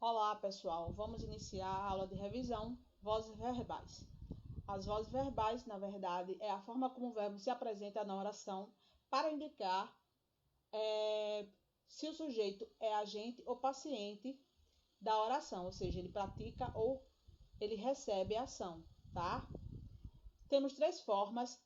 Olá, pessoal. Vamos iniciar a aula de revisão, vozes verbais. As vozes verbais, na verdade, é a forma como o verbo se apresenta na oração para indicar se o sujeito é agente ou paciente da oração, ou seja, ele pratica ou ele recebe a ação, tá? Temos três formas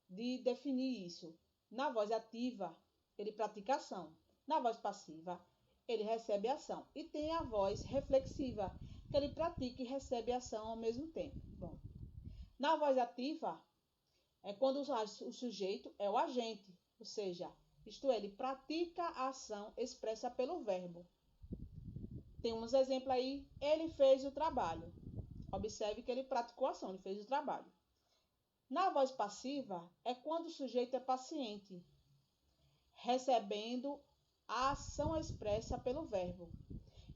de definir isso. Na voz ativa, ele pratica ação. Na voz passiva, ele recebe ação. E tem a voz reflexiva, que ele pratica e recebe ação ao mesmo tempo. Bom, na voz ativa, é quando o sujeito é o agente, ou seja, isto é, ele pratica a ação expressa pelo verbo. Tem uns exemplos aí, ele fez o trabalho. Observe que ele praticou a ação, ele fez o trabalho. Na voz passiva, é quando o sujeito é paciente, recebendo a ação expressa pelo verbo.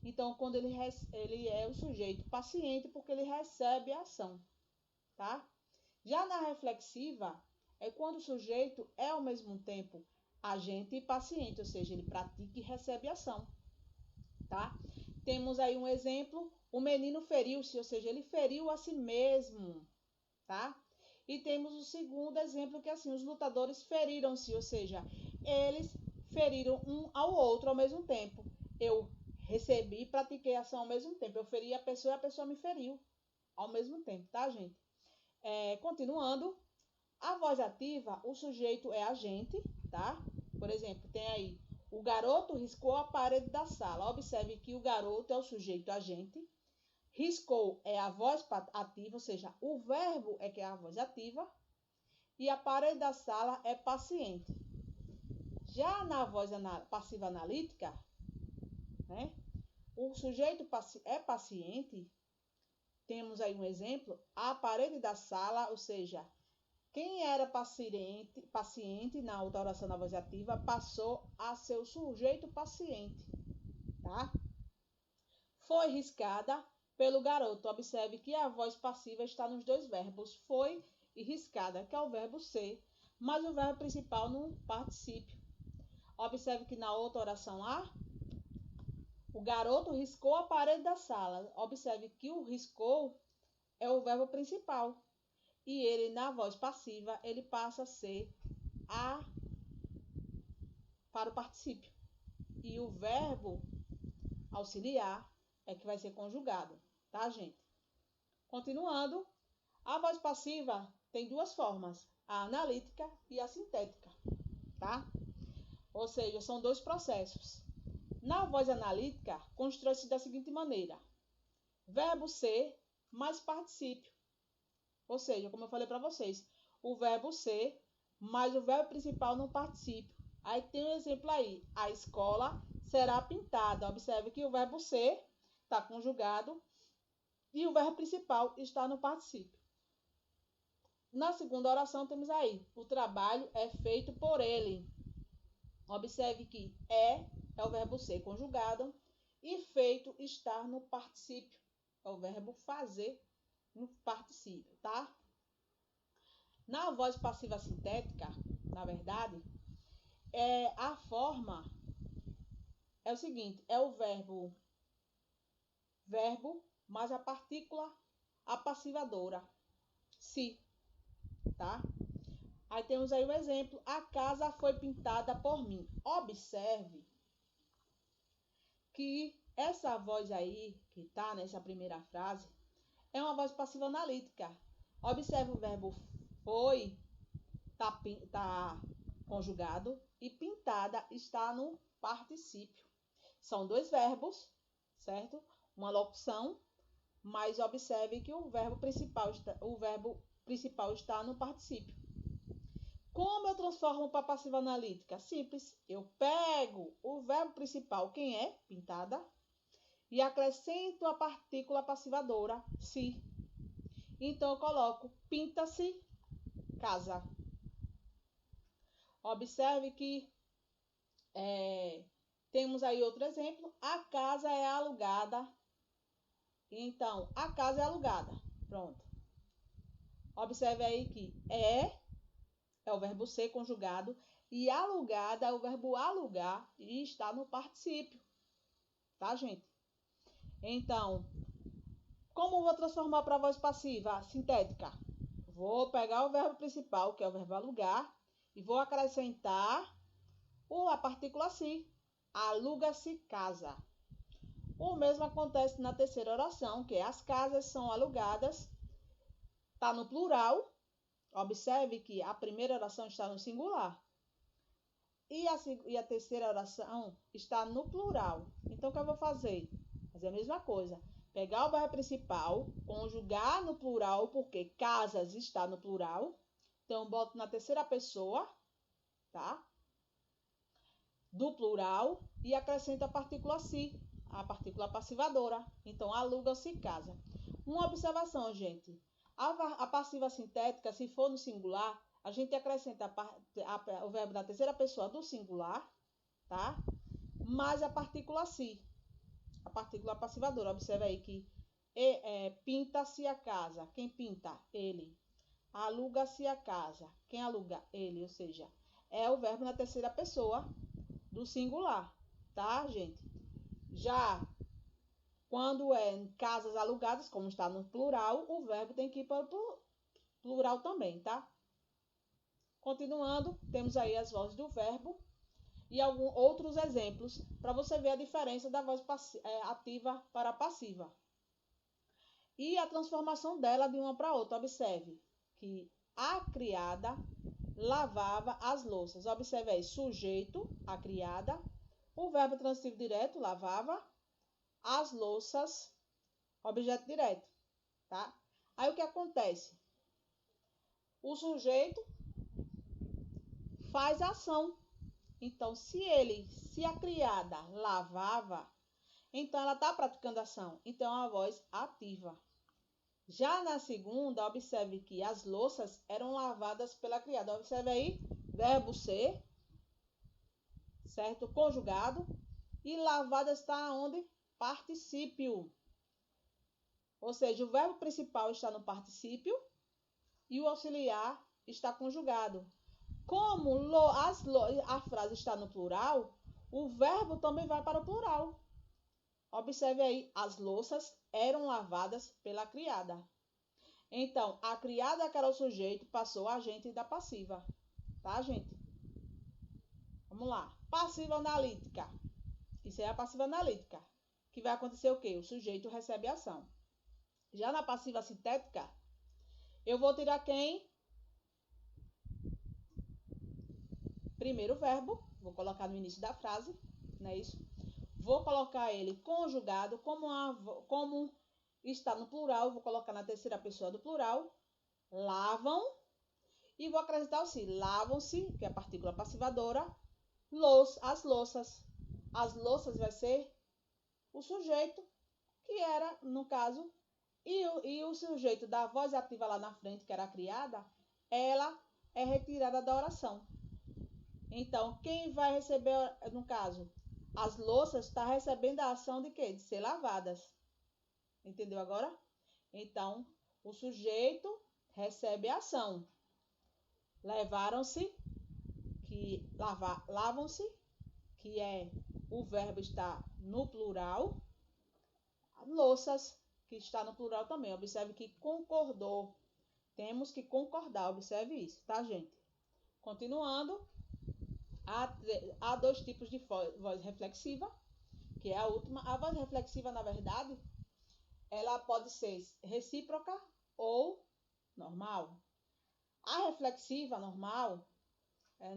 Então, quando ele é o sujeito paciente, porque ele recebe a ação, tá? Já na reflexiva, é quando o sujeito é ao mesmo tempo agente e paciente, ou seja, ele pratica e recebe ação, tá? Temos aí um exemplo, o menino feriu-se, ou seja, ele feriu a si mesmo, tá? E temos o segundo exemplo, que é assim, os lutadores feriram-se, ou seja, eles feriram um ao outro ao mesmo tempo. Eu recebi e pratiquei a ação ao mesmo tempo. Eu feri a pessoa e a pessoa me feriu ao mesmo tempo, tá, gente? Continuando, a voz ativa, o sujeito é agente, tá? Por exemplo, tem aí, o garoto riscou a parede da sala. Observe que o garoto é o sujeito agente. Riscou é a voz ativa, ou seja, o verbo é que é a voz ativa. E a parede da sala é paciente. Já na voz passiva analítica, né, o sujeito é paciente. Temos aí um exemplo, a parede da sala, ou seja, quem era paciente na outra oração na voz ativa passou a ser o sujeito paciente, tá? Foi riscada pelo garoto. Observe que a voz passiva está nos dois verbos, foi e riscada, que é o verbo ser, mas o verbo principal no particípio. Observe que na outra oração A, o garoto riscou a parede da sala. Observe que o riscou é o verbo principal. E ele, na voz passiva, ele passa a ser a para o particípio. E o verbo auxiliar é que vai ser conjugado, tá, gente? Continuando, a voz passiva tem duas formas, a analítica e a sintética, tá? Ou seja, são dois processos. Na voz analítica, constrói-se da seguinte maneira: verbo ser mais particípio. Ou seja, como eu falei para vocês, o verbo ser mais o verbo principal no particípio. Aí tem um exemplo aí: a escola será pintada. Observe que o verbo ser está conjugado e o verbo principal está no particípio. Na segunda oração temos aí: o trabalho é feito por ele. Observe que é o verbo ser conjugado e feito está no particípio. É o verbo fazer no particípio, tá? Na voz passiva sintética, na verdade, a forma é o seguinte, é o verbo mais a partícula apassivadora, se, tá? Aí temos aí o exemplo, a casa foi pintada por mim. Observe que essa voz aí, que tá nessa primeira frase, é uma voz passiva analítica. Observe o verbo foi, tá conjugado, e pintada está no particípio. São dois verbos, certo? Uma locução, mas observe que o verbo principal está no particípio. Como eu transformo para passiva analítica? Simples. Eu pego o verbo principal, quem é? Pintada, e acrescento a partícula passivadora, se. Então eu coloco pinta-se casa. Observe que temos aí outro exemplo. A casa é alugada. Então, a casa é alugada. Pronto. Observe aí que é o verbo ser conjugado e alugada é o verbo alugar e está no particípio. Tá, gente? Então, como vou transformar para a voz passiva sintética? Vou pegar o verbo principal, que é o verbo alugar, e vou acrescentar a partícula si. Aluga-se casa. O mesmo acontece na terceira oração, que as casas são alugadas. Está no plural. Observe que a primeira oração está no singular. E a terceira oração está no plural. Então, o que eu vou fazer? Fazer a mesma coisa. Pegar o verbo principal, conjugar no plural, porque casas está no plural. Então, boto na terceira pessoa, tá? Do plural e acrescento a partícula si, a partícula passivadora. Então, aluga-se casa. Uma observação, gente. A passiva sintética, se for no singular, a gente acrescenta o verbo da terceira pessoa do singular, tá? Mais a partícula si, a partícula passivadora. Observe aí que pinta-se a casa. Quem pinta? Ele. Aluga-se a casa. Quem aluga? Ele. Ou seja, é o verbo na terceira pessoa do singular, tá, gente? Já quando é em casas alugadas, como está no plural, o verbo tem que ir para o plural também, tá? Continuando, temos aí as vozes do verbo e alguns outros exemplos para você ver a diferença da voz ativa para a passiva. E a transformação dela de uma para outra. Observe que a criada lavava as louças. Observe aí, sujeito, a criada, o verbo transitivo direto, lavava, as louças, objeto direto, tá? Aí o que acontece? O sujeito faz a ação. Então, se a criada lavava, então ela está praticando ação. Então, é uma voz ativa. Já na segunda, observe que as louças eram lavadas pela criada. Observe aí, verbo ser, certo? Conjugado. E lavada está onde? Particípio. Ou seja, o verbo principal está no particípio e o auxiliar está conjugado. Como a frase está no plural, o verbo também vai para o plural. Observe aí, as louças eram lavadas pela criada. Então, a criada, que era o sujeito, passou a agente da passiva. Tá, gente? Vamos lá. Passiva analítica. Isso é a passiva analítica. Que vai acontecer o quê? O sujeito recebe a ação. Já na passiva sintética, eu vou tirar quem? Primeiro verbo. Vou colocar no início da frase. Não é isso? Vou colocar ele conjugado, como está no plural, vou colocar na terceira pessoa do plural. Lavam. E vou acrescentar o si. Lavam-se, que é a partícula passivadora. As louças. As louças vai ser o sujeito, que era, no caso, e o sujeito da voz ativa lá na frente, que era a criada, ela é retirada da oração. Então, quem vai receber, no caso, as louças, está recebendo a ação de quê? De ser lavadas. Entendeu agora? Então, o sujeito recebe a ação. Levaram-se, que lavam-se, que é o verbo está no plural. Louças, que está no plural também. Observe que concordou. Temos que concordar. Observe isso, tá, gente? Continuando. Há dois tipos de voz reflexiva, que é a última. A voz reflexiva, na verdade, ela pode ser recíproca ou normal. A reflexiva normal,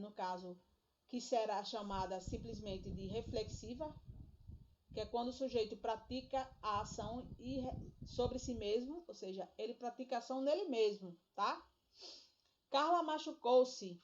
no caso, que será chamada simplesmente de reflexiva, que é quando o sujeito pratica a ação sobre si mesmo, ou seja, ele pratica a ação nele mesmo, tá? Carla machucou-se.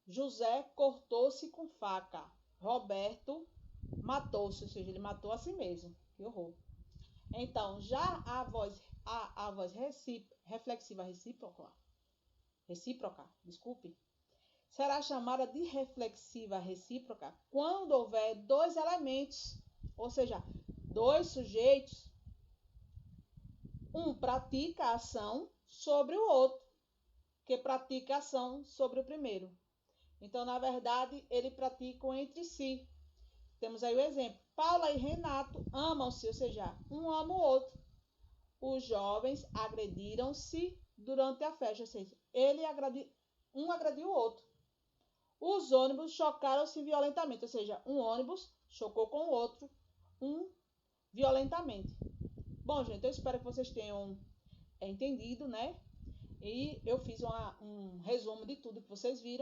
José cortou-se com faca. Roberto matou-se, ou seja, ele matou a si mesmo. Que horror. Então, já a voz reflexiva recíproca, desculpe, será chamada de reflexiva recíproca quando houver dois elementos, ou seja, dois sujeitos, um pratica a ação sobre o outro, que pratica a ação sobre o primeiro. Então, na verdade, eles praticam entre si. Temos aí o exemplo. Paula e Renato amam-se, ou seja, um ama o outro. Os jovens agrediram-se durante a festa, ou seja, um agrediu o outro. Os ônibus chocaram-se violentamente, ou seja, um ônibus chocou com o outro, violentamente. Bom, gente, eu espero que vocês tenham entendido, né? E eu fiz um resumo de tudo que vocês viram.